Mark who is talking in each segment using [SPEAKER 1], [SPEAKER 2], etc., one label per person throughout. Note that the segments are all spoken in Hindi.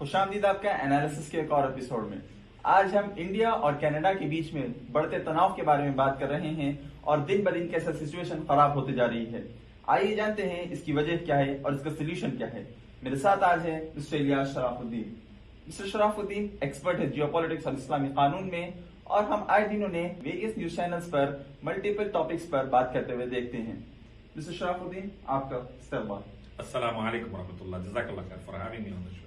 [SPEAKER 1] खुशामदीद आपका एनालिसिस के एक और एपिसोड में। आज हम इंडिया और कनाडा के बीच में बढ़ते तनाव के बारे में बात कर रहे हैं और दिन ब दिन कैसा सिचुएशन खराब होते जा रही है। आइए जानते हैं इसकी वजह क्या है और इसका सोल्यूशन क्या है। मेरे साथ आज है mister Ilyas Sharafuddin. Mister Sharafuddin expert है जियोपॉलिटिक्स और इस्लामी कानून में, और हम आए दिन उन्हें वेरियस न्यूज चैनल्स पर मल्टीपल टॉपिक्स पर बात करते हुए देखते हैं। मिस्टर शराफुद्दीन, आपका इस्तकबाल।
[SPEAKER 2] अस्सलाम वालेकुम वरहमतुल्लाह, जज़ाकल्लाह खैर for having me on the show.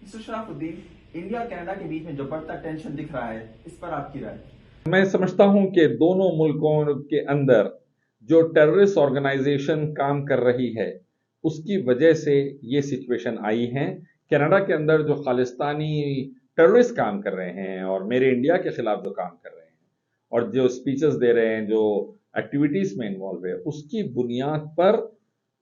[SPEAKER 1] Mister Sharafuddin, India और कनाडा के बीच में जो बढ़ता टेंशन दिख रहा है, इस पर आपकी राय?
[SPEAKER 3] मैं समझता हूं कि दोनों मुल्कों के अंदर जो टेररिस्ट ऑर्गेनाइजेशन काम कर रही है उसकी वजह से ये सिचुएशन आई है। कनाडा के अंदर जो खालिस्तानी टेररिस्ट काम कर रहे हैं और मेरे इंडिया के खिलाफ जो काम कर रहे हैं और जो स्पीचेस दे रहे हैं, जो एक्टिविटीज में इन्वॉल्व है, उसकी बुनियाद पर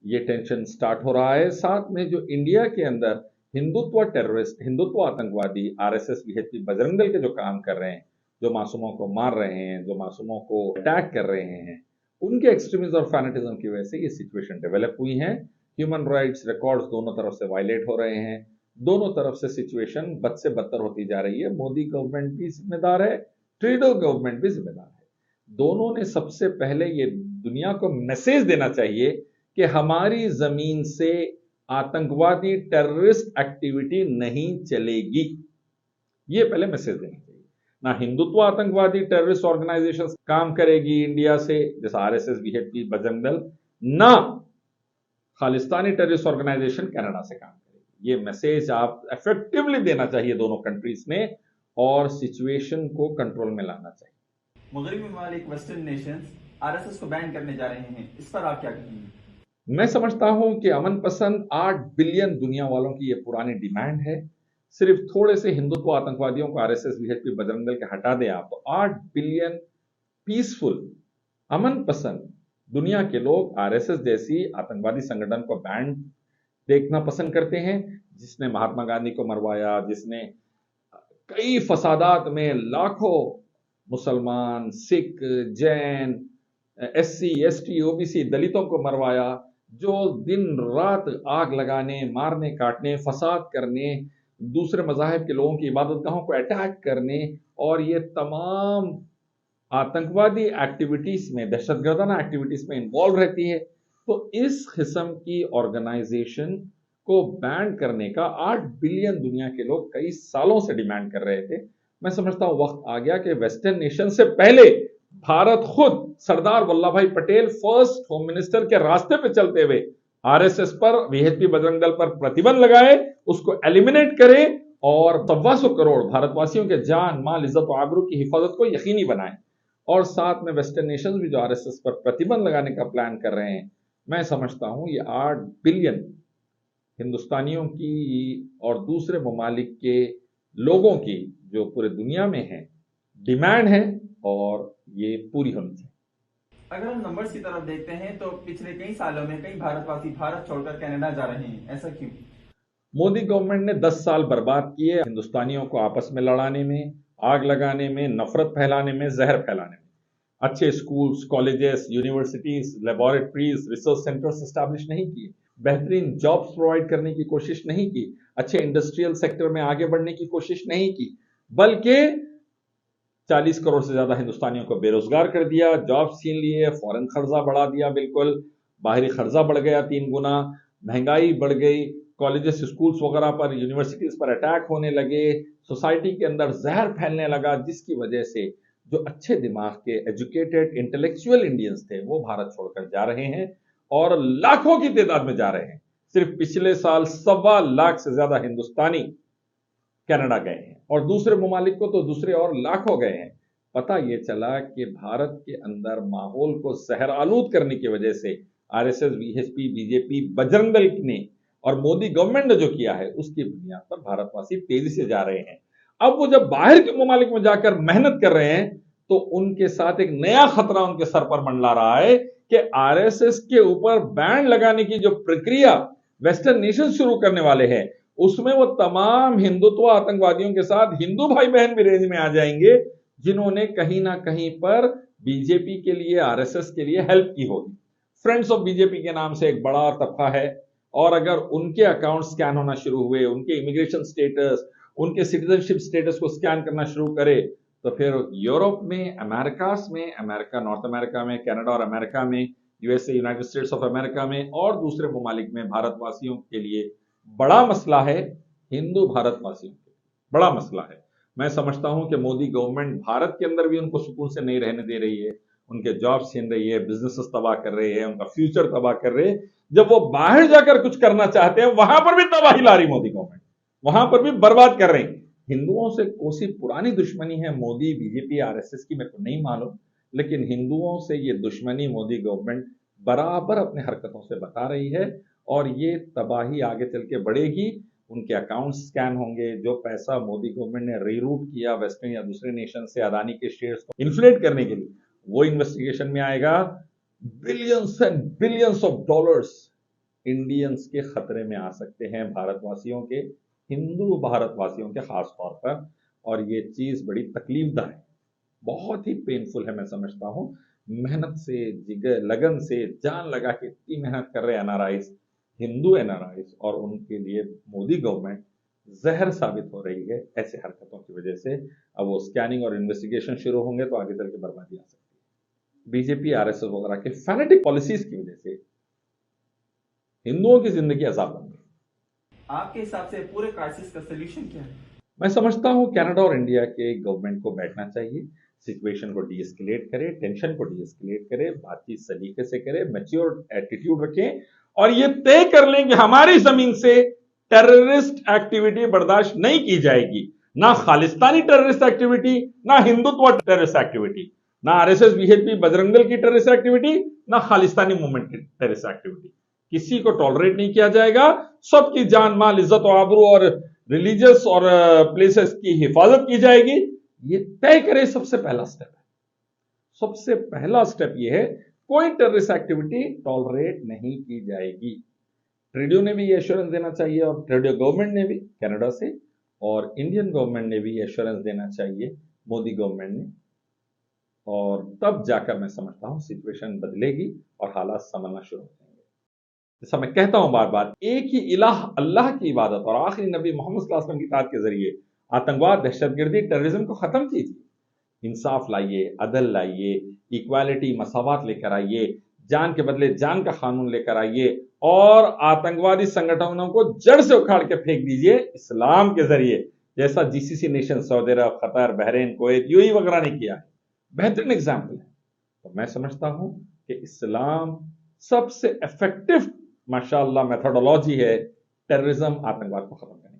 [SPEAKER 3] ये टेंशन स्टार्ट हो रहा है। साथ में जो इंडिया के अंदर हिंदुत्व टेररिस्ट, हिंदुत्व आतंकवादी, आरएसएस, बीजेपी, बजरंग दल के जो काम कर रहे हैं, जो मासूमों को मार रहे हैं, जो मासूमों को अटैक कर रहे हैं, उनके एक्सट्रीमिज्म और फैनेटिज्म की वजह से ये सिचुएशन डेवलप हुई है। ह्यूमन राइट्स रिकॉर्ड्स दोनों तरफ से वायलेट हो रहे हैं, दोनों तरफ से सिचुएशन बद से बदतर होती जा रही है। मोदी गवर्नमेंट भी जिम्मेदार है, ट्रूडो गवर्नमेंट भी जिम्मेदार है। दोनों ने सबसे पहले ये दुनिया को मैसेज देना चाहिए कि हमारी जमीन से आतंकवादी टेररिस्ट एक्टिविटी नहीं चलेगी। ये पहले मैसेज देना चाहिए। ना हिंदुत्व आतंकवादी टेररिस्ट ऑर्गेनाइजेशन काम करेगी इंडिया से, जैसा आरएसएस, बीजेपी, बजरंग दल, ना खालिस्तानी टेररिस्ट ऑर्गेनाइजेशन कनाडा से काम करेगी। ये मैसेज आप इफेक्टिवली देना चाहिए दोनों कंट्रीज ने और सिचुएशन को कंट्रोल में लाना चाहिए।
[SPEAKER 1] मगरबी ममालिक, वेस्टर्न नेशंस आरएसएस को बैन करने जा रहे हैं, इस पर आप क्या कहेंगे?
[SPEAKER 3] मैं समझता हूं कि अमन पसंद 8 बिलियन दुनिया वालों की ये पुरानी डिमांड है। सिर्फ थोड़े से हिंदुत्व आतंकवादियों को आरएसएस, बीजेपी, बजरंग दल के हटा दें आप, तो 8 बिलियन पीसफुल अमन पसंद दुनिया के लोग आरएसएस जैसी आतंकवादी संगठन को बैन देखना पसंद करते हैं, जिसने महात्मा गांधी को मरवाया, जिसने कई फसादात में लाखों मुसलमान, Sikh, Jain, SC, ST, OBC, दलितों को मरवाया, जो दिन रात आग लगाने, मारने, काटने, फसाद करने, दूसरे मजाहिब के लोगों की इबादतगाहों को अटैक करने और ये तमाम आतंकवादी एक्टिविटीज में, दहशतगर्दाना एक्टिविटीज में इन्वॉल्व रहती है। तो इस किस्म की ऑर्गेनाइजेशन को बैन करने का 8 बिलियन दुनिया के लोग कई सालों से डिमांड कर रहे थे। मैं समझता हूं वक्त आ गया कि वेस्टर्न नेशन से पहले भारत खुद सरदार वल्लभ भाई पटेल फर्स्ट होम मिनिस्टर के रास्ते पे चलते हुए आरएसएस पर, बीजेपी, बजरंग दल पर प्रतिबंध लगाए, उसको एलिमिनेट करे और 125 करोड़ भारतवासियों के जान, माल, इज्जत और आबरू की हिफाजत को यकीनी बनाए। और साथ में वेस्टर्न नेशंस भी जो आरएसएस पर प्रतिबंध लगाने का प्लान कर रहे हैं, मैं समझता हूं ये 8 बिलियन हिंदुस्तानियों की और दूसरे ममालिक के लोगों की जो पूरे दुनिया में है डिमांड है और ये पूरी होनी चाहिए।
[SPEAKER 1] अगर हम नंबर्स की तरफ देखते हैं तो पिछले कई सालों में कई भारतवासी भारत छोड़कर कनाडा जा रहे हैं, ऐसा क्यों?
[SPEAKER 3] मोदी गवर्नमेंट ने 10 साल बर्बाद किए हिंदुस्तानियों को आपस में लड़ाने में, आग लगाने में, नफरत फैलाने में, जहर फैलाने में। अच्छे schools, colleges, universities, laboratories, research centres establish नहीं किए, बेहतरीन जॉब्स प्रोवाइड करने की कोशिश नहीं की, अच्छे इंडस्ट्रियल सेक्टर में आगे बढ़ने की कोशिश नहीं की, बल्कि 40 करोड़ से ज्यादा हिंदुस्तानियों को बेरोजगार कर दिया, जॉब छीन लिए, फॉरेन खर्चा बढ़ा दिया, बिल्कुल बाहरी खर्चा बढ़ गया 3 गुना, महंगाई बढ़ गई, कॉलेजेस, स्कूल्स वगैरह पर, यूनिवर्सिटीज पर अटैक होने लगे, सोसाइटी के अंदर जहर फैलने लगा, जिसकी वजह से जो अच्छे दिमाग के एजुकेटेड इंटेलेक्चुअल इंडियंस थे वो भारत छोड़कर जा रहे हैं और लाखों की तादाद में जा रहे हैं। सिर्फ पिछले साल 1.25 लाख से ज्यादा हिंदुस्तानी कनाडा गए हैं और दूसरे ममालिक को तो दूसरे और लाखों गए हैं। पता ये चला कि भारत के अंदर माहौल को जहर आलूद करने की वजह से RSS, BJP, BJP, Bajrang Dal ने और मोदी गवर्नमेंट ने जो किया है उसकी बुनियाद पर भारतवासी तेजी से जा रहे हैं। अब वो जब बाहर के ममालिक में जाकर मेहनत कर रहे हैं तो उनके साथ एक नया खतरा उनके सर पर मंडला रहा है कि आरएसएस के ऊपर बैन लगाने की जो प्रक्रिया वेस्टर्न नेशन शुरू करने वाले हैं, उसमें वो तमाम हिंदुत्व आतंकवादियों के साथ हिंदू भाई बहन भी रेंज में आ जाएंगे, जिन्होंने कहीं ना कहीं पर बीजेपी के लिए, आरएसएस के लिए हेल्प की होगी। फ्रेंड्स ऑफ बीजेपी के नाम से एक बड़ा तबका है, और अगर उनके अकाउंट स्कैन होना शुरू हुए, उनके इमिग्रेशन स्टेटस, उनके सिटीजनशिप स्टेटस को स्कैन करना शुरू करे, तो फिर यूरोप में, अमेरिकास में, अमेरिका, नॉर्थ अमेरिका में, कनाडा और अमेरिका में, USA, United states of America में और दूसरे ममालिक में भारतवासियों के लिए बड़ा मसला है। हिंदू भारतवासियों के बड़ा मसला है। मैं समझता हूं कि मोदी गवर्नमेंट भारत के अंदर भी उनको सुकून से नहीं रहने दे रही है, उनके जॉब छीन रही है, बिजनेसेस तबाह कर रही है, उनका फ्यूचर तबाह कर रही है। जब वो बाहर जाकर कुछ करना चाहते हैं, वहां पर भी तबाही ला रही मोदी गवर्नमेंट, वहां पर भी बर्बाद कर रहे हैं। हिंदुओं से कोसी पुरानी दुश्मनी है मोदी, बीजेपी, आरएसएस की, मेरे को नहीं मालूम, लेकिन हिंदुओं से ये दुश्मनी मोदी गवर्नमेंट बराबर अपने हरकतों से बता रही है और ये तबाही आगे चल के बढ़ेगी। उनके अकाउंट स्कैन होंगे, जो पैसा मोदी गवर्नमेंट ने रीरूट किया वेस्टर्न या दूसरे नेशन से अदानी के शेयर्स को इन्फ्लेट करने के लिए, वो इन्वेस्टिगेशन में आएगा। Billions and billions of dollars Indians के खतरे में आ सकते हैं, भारतवासियों के, हिंदू भारतवासियों के खास तौर पर। और ये चीज बड़ी तकलीफदा है, बहुत ही पेनफुल है। मैं समझता हूं मेहनत से, जिगर, लगन से, जान लगा के इतनी मेहनत कर रहे एनआरआईज, हिंदू एनआरआईज, और उनके लिए मोदी गवर्नमेंट जहर साबित हो रही है ऐसे हरकतों की वजह से। अब वो स्कैनिंग और इन्वेस्टिगेशन शुरू होंगे तो आगे चल के बर्बादी आ सकती है। बीजेपी, आरएसएस वगैरह के फैनेटिक पॉलिसीज की वजह से हिंदुओं की जिंदगी अजाब बन गई।
[SPEAKER 1] आपके हिसाब से पूरे क्राइसिस का सोल्यूशन क्या है?
[SPEAKER 3] मैं समझता हूं कनाडा और इंडिया के गवर्नमेंट को बैठना चाहिए, सिचुएशन को डीएस्केलेट करे, टेंशन को डीएस्केलेट करे, बातचीत सलीके से करे, मैच्योर एटीट्यूड रखें और ये तय कर लें कि हमारी जमीन से टेररिस्ट एक्टिविटी बर्दाश्त नहीं की जाएगी। ना खालिस्तानी टेररिस्ट एक्टिविटी, ना हिंदुत्व टेररिस्ट एक्टिविटी, ना आरएसएस, बीजेपी, बजरंग दल की टेररिस्ट एक्टिविटी, ना खालिस्तानी मूवमेंट की टेररिस्ट एक्टिविटी। किसी को टॉलरेट नहीं किया जाएगा। सबकी जान, माल, इज्जत और आबरू और रिलीजियस और प्लेसेस की हिफाजत की जाएगी। ये तय करे, सबसे पहला स्टेप है। सबसे पहला स्टेप ये है, कोई टेररिस्ट एक्टिविटी टॉलरेट नहीं की जाएगी। ट्रूडो ने भी ये एश्योरेंस देना चाहिए, और ट्रूडो गवर्नमेंट ने भी, कनाडा से, और इंडियन गवर्नमेंट ने भी एश्योरेंस देना चाहिए मोदी गवर्नमेंट ने। और तब जाकर मैं समझता हूं सिचुएशन बदलेगी और हालात संभलना शुरू हो जाएंगे। जैसा मैं कहता हूं बार बार, एक ही इलाह अल्लाह की इबादत और आखिरी नबी मोहम्मद सल्लल्लाहु अलैहि वसल्लम की इताअत के जरिए आतंकवाद, दहशतगर्दी, टेररिज्म को खत्म कीजिए। इंसाफ लाइए, अदल लाइए, इक्वालिटी, मसावत लेकर आइए, जान के बदले जान का कानून लेकर आइए और आतंकवादी संगठनों को जड़ से उखाड़ के फेंक दीजिए इस्लाम के जरिए, जैसा जीसीसी नेशन, सऊदी अरब, कतर, बहरीन, कुवैत, यूएई वगैरह ने किया है। बेहतरीन एग्जाम्पल है। तो मैं समझता हूं कि इस्लाम सबसे इफेक्टिव माशाअल्लाह मेथोडोलॉजी है टेररिज्म, आतंकवाद को खत्म करने